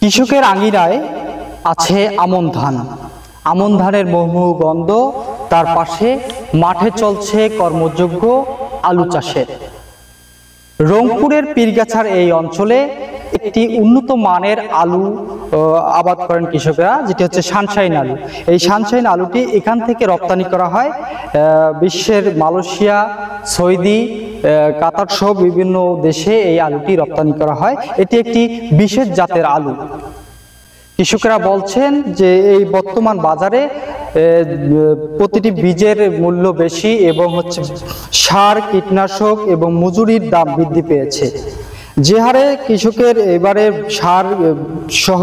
কৃষকের আঙিনায় আছে আমন ধান, আমন ধানের মহু গন্ধ, তার পাশে মাঠে চলছে কর্মযোগ্য আলু চাষের। রংপুরের পীরগাছার এই অঞ্চলে একটি উন্নত মানের আলু আবাদ করেন কৃষকরা, যেটি হচ্ছে সানশাইন আলু। এই সানশাইন আলুটি এখান থেকে রপ্তানি করা হয় বিশ্বের মালয়েশিয়া, সৌদি, কাতার সহ বিভিন্ন দেশে এই আলুটি রপ্তানি করা হয়। এটি একটি বিশেষ জাতের আলু। কৃষকরা বলছেন যে এই বর্তমান বাজারে প্রতিটি বীজের মূল্য বেশি এবং সার, কীটনাশক এবং মজুরির দাম বৃদ্ধি পেয়েছে। যে হারে কৃষকের এবারে সার সহ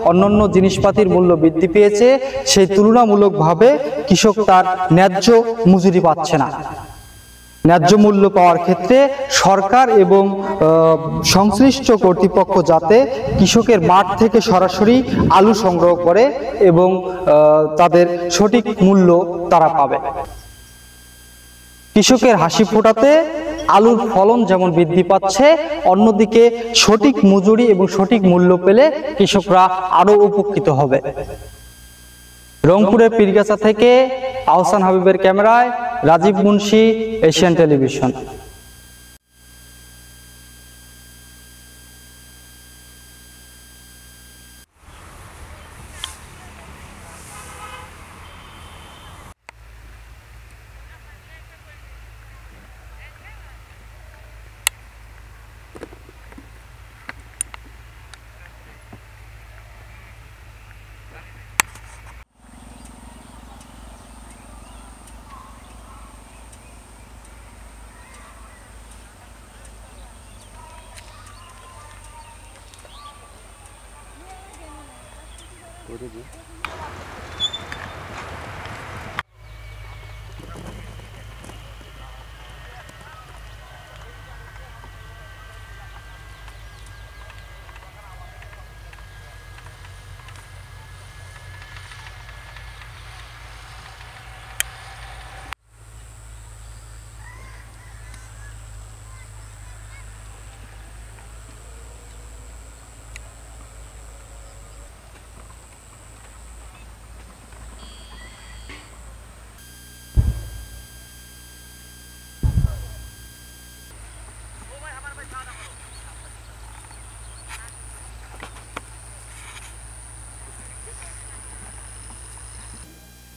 অন্যান্য জিনিসপাতির মূল্য বৃদ্ধি পেয়েছে, সেই তুলনামূলকভাবে কৃষক তার ন্যায্য মজুরি পাচ্ছে না। ন্যায্য মূল্য পাওয়ার ক্ষেত্রে সরকার এবং সংশ্লিষ্ট কর্তৃপক্ষ যাতে কৃষকের মাঠ থেকে সরাসরি আলু সংগ্রহ করে এবং তাদের সঠিক মূল্য তারা পাবে। কৃষকের হাসি ফোটাতে আলুর ফলন যেমন বৃদ্ধি পাচ্ছে, অন্যদিকে সঠিক মজুরি এবং সঠিক মূল্য পেলে কৃষকরা আরো উপকৃত হবে। রংপুরের পীরগাছা থেকে আহসান হাবিবের ক্যামেরায় রাজীব মুন্সি, এশিয়ান টেলিভিশন।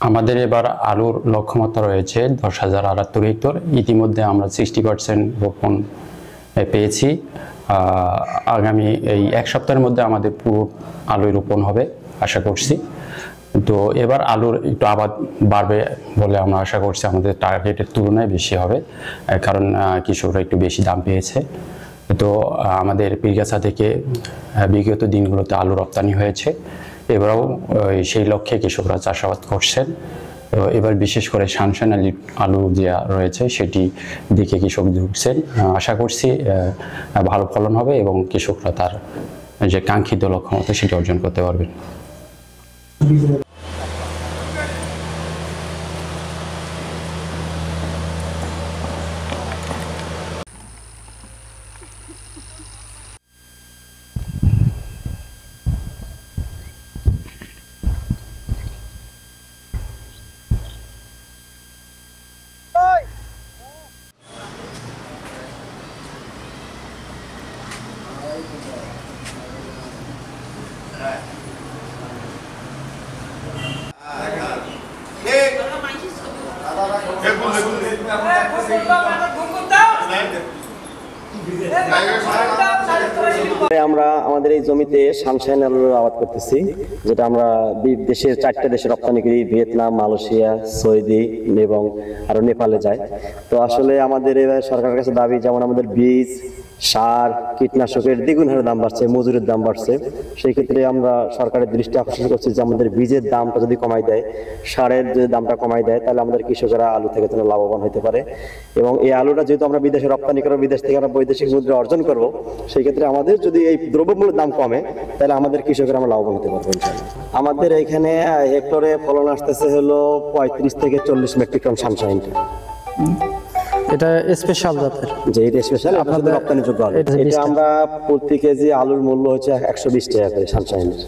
আমাদের এবার আলুর লক্ষ্যমাত্রা রয়েছে 10,078 হেক্টর। ইতিমধ্যে আমরা 60% রোপণ পেয়েছি। আগামী এই এক সপ্তাহের মধ্যে আমাদের পুরো আলু রোপণ হবে আশা করছি। তো এবার আলুর একটু আবাদ বাড়বে বলে আমরা আশা করছি, আমাদের টার্গেটের তুলনায় বেশি হবে, কারণ কৃষকরা একটু বেশি দাম পেয়েছে। তো আমাদের পীরগাছা থেকে বিগত দিনগুলোতে আলু রপ্তানি হয়েছে, এবারও সেই লক্ষ্যে কৃষকরা চাষাবাদ করছেন। তো এবার বিশেষ করে সানশাইন আলু যে রয়েছে সেটি দিকে কৃষক ঢুকছেন। আশা করছি ভালো ফলন হবে এবং কৃষকরা তার যে কাঙ্ক্ষিত লক্ষ্যমাত্রা সেটি অর্জন করতে পারবেন। আমরা আমাদের এই জমিতে সানশাইন আলুর আবাদ করতেছি, যেটা আমরা দেশের 4টা দেশে রপ্তানি করি, ভিয়েতনাম, মালয়েশিয়া, সৌদি এবং আরো নেপালে যায়। তো আসলে আমাদের এবার সরকারের কাছে দাবি, যেমন আমাদের বীজ, সার, কীটনাশকের দ্বিগুণ হারে দাম বাড়ছে, মজুরির দাম বাড়ছে। সেই ক্ষেত্রে আমরা সরকারের দৃষ্টি আকর্ষণ করছি যে আমাদের বীজের দামটা যদি কমাই দেয়, সারের যদি দামটা কমাই দেয়, তাহলে আমাদের কৃষকেরা আলু থেকে যেন লাভবান হতে পারে। এবং এই আলুটা যেহেতু আমরা বিদেশে রপ্তানি করবো, বিদেশ থেকে আমরা বৈদেশিক মুদ্রা অর্জন করবো, সেই ক্ষেত্রে আমাদের যদি এই দ্রব্যমূল্যের দাম কমে, তাহলে আমাদের কৃষকেরা আমরা লাভবান হতে পারবো। আমাদের এখানে হেক্টরে ফলন আসতেছে হলো 35 থেকে 40 মেট্রিক টন সানশাইনটা। এটা স্পেশাল জাতের। যে এটা স্পেশাল আপনাদের রপ্তানিযোগ্য আলু। এটা 20 এটা টাকা। আমরা প্রতি কেজি আলুর মূল্য হচ্ছে 120 টাকা করে সানশাইনের।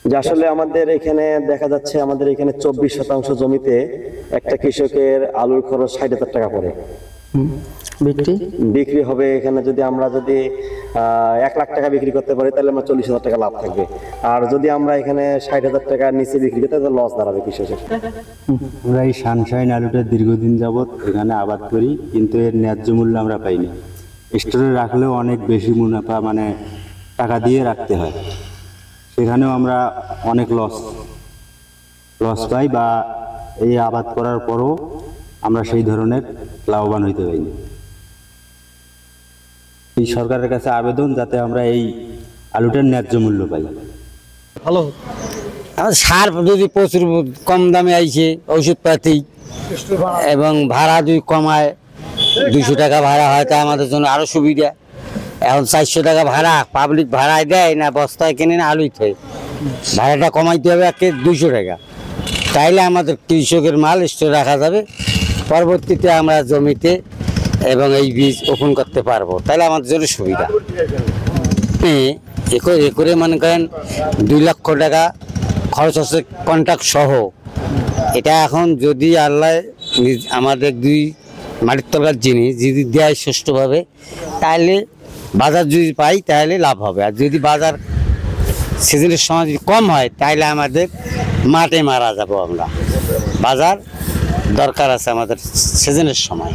যে আসলে আমাদের এখানে দেখা যাচ্ছে আমাদের এখানে 24% জমিতে একটা কৃষকের আলুর খরচ 60,000 টাকা পড়ে। বিক্রি হবে এখানে যদি আমরা 1 লাখ টাকা বিক্রি করতে পারি তাহলে আমরা 40,000 টাকা লাভ থাকবে। আর যদি আমরা এখানে 60,000 টাকার নিচে বিক্রি করি তাহলে লস দাঁড়াবে কৃষকের। আমরা এই সানশাইন আলুটা দীর্ঘদিন যাবৎ এখানে আবাদ করি, কিন্তু এর ন্যায্য মূল্য আমরা পাইনি। স্টোরে রাখলেও অনেক বেশি মুনাফা মানে টাকা দিয়ে রাখতে হয়, সেখানেও আমরা অনেক লস পাই, বা এই আবাদ করার পরও আমরা সেই ধরনের লাভবান হইতে পারিনি। এই সরকারের কাছে আবেদন যাতে আমরা এই আলুটার ন্যায্য মূল্য পাই। ভালো আমার সার যদি প্রচুর কম দামে আইছে ওষুধপাতি এবং ভাড়া যদি কমায় 200 টাকা ভাড়া হয় তা আমাদের জন্য আরো সুবিধা। এখন 400 টাকা ভাড়া পাবলিক ভাড়ায় দেয় না, বস্তায় কেনে না আলুই থাকে, ভাড়াটা কমাইতে হবে একে 200 টাকা, তাইলে আমাদের কৃষকের মাল স্টোরে রাখা যাবে, পরবর্তীতে আমরা জমিতে এবং এই বীজ ওপেন করতে পারবো, তাহলে আমাদের জন্য সুবিধা। একরে মনে করেন 2 লক্ষ টাকা খরচ হচ্ছে কন্ট্রাক্ট সহ। এটা এখন যদি আল্লাহ আমাদের 2 মাটির তলার জিনিস যদি দেয় সুষ্ঠুভাবে, তাহলে বাজার যদি পাই তাহলে লাভ হবে। আর যদি বাজার সিজনের সময় যদি কম হয় তাহলে আমাদের মাঠে মারা যাব আমরা। বাজার দরকার আছে আমাদের সিজনের সময়।